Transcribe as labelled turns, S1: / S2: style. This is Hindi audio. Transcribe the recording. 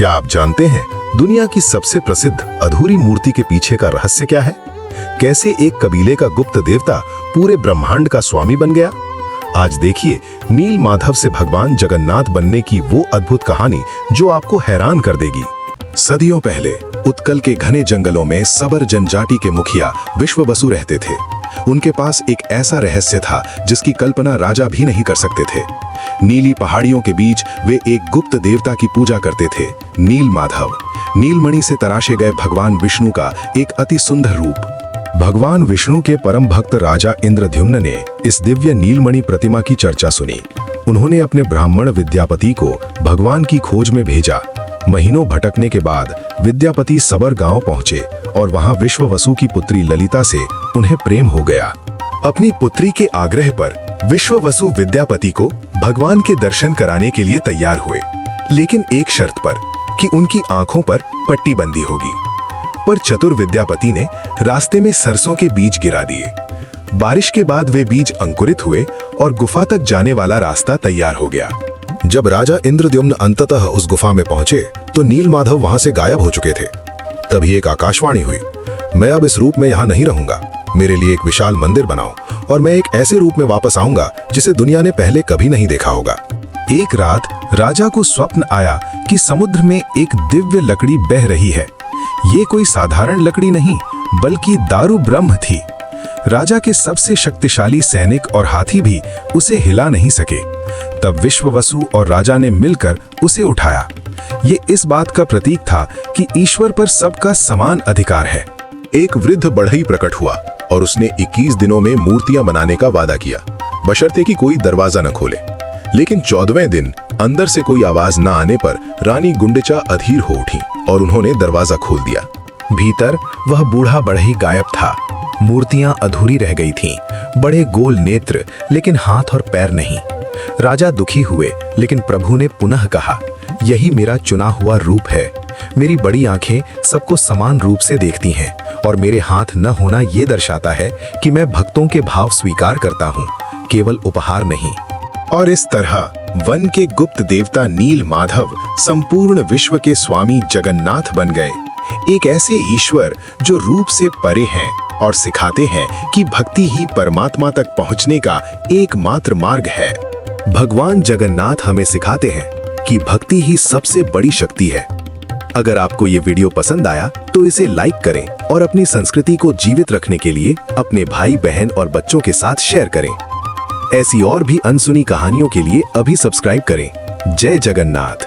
S1: क्या आप जानते हैं दुनिया की सबसे प्रसिद्ध अधूरी मूर्ति के पीछे का रहस्य क्या है? कैसे एक कबीले का गुप्त देवता पूरे ब्रह्मांड का स्वामी बन गया? आज देखिए नील माधव से भगवान जगन्नाथ बनने की वो अद्भुत कहानी जो आपको हैरान कर देगी। सदियों पहले उत्कल के घने जंगलों में सबर जनजाति के मुखिया विश्ववसु रहते थे। उनके पास एक ऐसा रहस्य था जिसकी कल्पना राजा भी नहीं कर सकते थे। नीली पहाड़ियों के बीच वे एक गुप्त देवता की पूजा करते थे, नील माधव। नीलमणि से तराशे गए भगवान विष्णु का एक अति सुंदर रूप। भगवान विष्णु के परम भक्त राजा इंद्रद्युम्न ने इस दिव्य नीलमणि प्रतिमा की चर्चा सुनी। उन्होंने अपने ब्राह्मण विद्यापति को भगवान की खोज में भेजा। महीनों भटकने के बाद विद्यापति सबर गांव पहुंचे और वहां विश्ववसु की पुत्री ललिता से उन्हें प्रेम हो गया। अपनी पुत्री के आग्रह पर विश्ववसु विद्यापति को भगवान के दर्शन कराने के लिए तैयार हुए, लेकिन एक शर्त पर कि उनकी आंखों पर पट्टी बंदी होगी। पर चतुर विद्यापति ने रास्ते में सरसों के बीज गिरा दिए। बारिश के बाद वे बीज अंकुरित हुए और गुफा तक जाने वाला रास्ता तैयार हो गया। जब राजा इंद्रद्युम्न अंततः उस गुफा में पहुंचे तो नील माधव वहां से गायब हो चुके थे। तभी एक आकाशवाणी हुई, मैं अब इस रूप में यहाँ नहीं रहूंगा, मेरे लिए एक विशाल मंदिर बनाओ और मैं एक ऐसे रूप में वापस आऊंगा जिसे दुनिया ने पहले कभी नहीं देखा होगा। एक रात राजा को स्वप्न आया कि समुद्र में एक दिव्य लकड़ी बह रही है। ये कोई साधारण लकड़ी नहीं बल्कि दारू ब्रह्म थी। राजा के सबसे शक्तिशाली सैनिक और हाथी भी उसे हिला नहीं सके। तब विश्ववसु और राजा ने मिलकर उसे उठाया। ये इस बात का प्रतीक था कि ईश्वर पर सबका समान अधिकार है। एक वृद्ध बढ़ई प्रकट हुआ और उसने 21 दिनों में मूर्तियां बनाने का वादा किया, बशर्ते कि कोई दरवाजा न खोले। लेकिन 14वें दिन अंदर से कोई आवाज न आने पर रानी गुंडिचा अधीर हो उठी और उन्होंने दरवाजा खोल दिया। भीतर वह बूढ़ा बढ़ई गायब था। मूर्तियां अधूरी रह गई थीं, बड़े गोल नेत्र लेकिन हाथ और पैर नहीं। राजा दुखी हुए, लेकिन प्रभु ने पुनः कहा, यही मेरा चुना हुआ रूप है। मेरी बड़ी आंखें सबको समान रूप से देखती हैं और मेरे हाथ न होना ये दर्शाता है कि मैं भक्तों के भाव स्वीकार करता हूँ, केवल उपहार नहीं। और इस तरह वन के गुप्त देवता नील माधव संपूर्ण विश्व के स्वामी जगन्नाथ बन गए। एक ऐसे ईश्वर जो रूप से परे हैं और सिखाते हैं कि भक्ति ही परमात्मा तक पहुंचने का एकमात्र मार्ग है। भगवान जगन्नाथ हमें सिखाते हैं कि भक्ति ही सबसे बड़ी शक्ति है। अगर आपको ये वीडियो पसंद आया तो इसे लाइक करें और अपनी संस्कृति को जीवित रखने के लिए अपने भाई बहन और बच्चों के साथ शेयर करें। ऐसी और भी अनसुनी कहानियों के लिए अभी सब्सक्राइब करें। जय जगन्नाथ।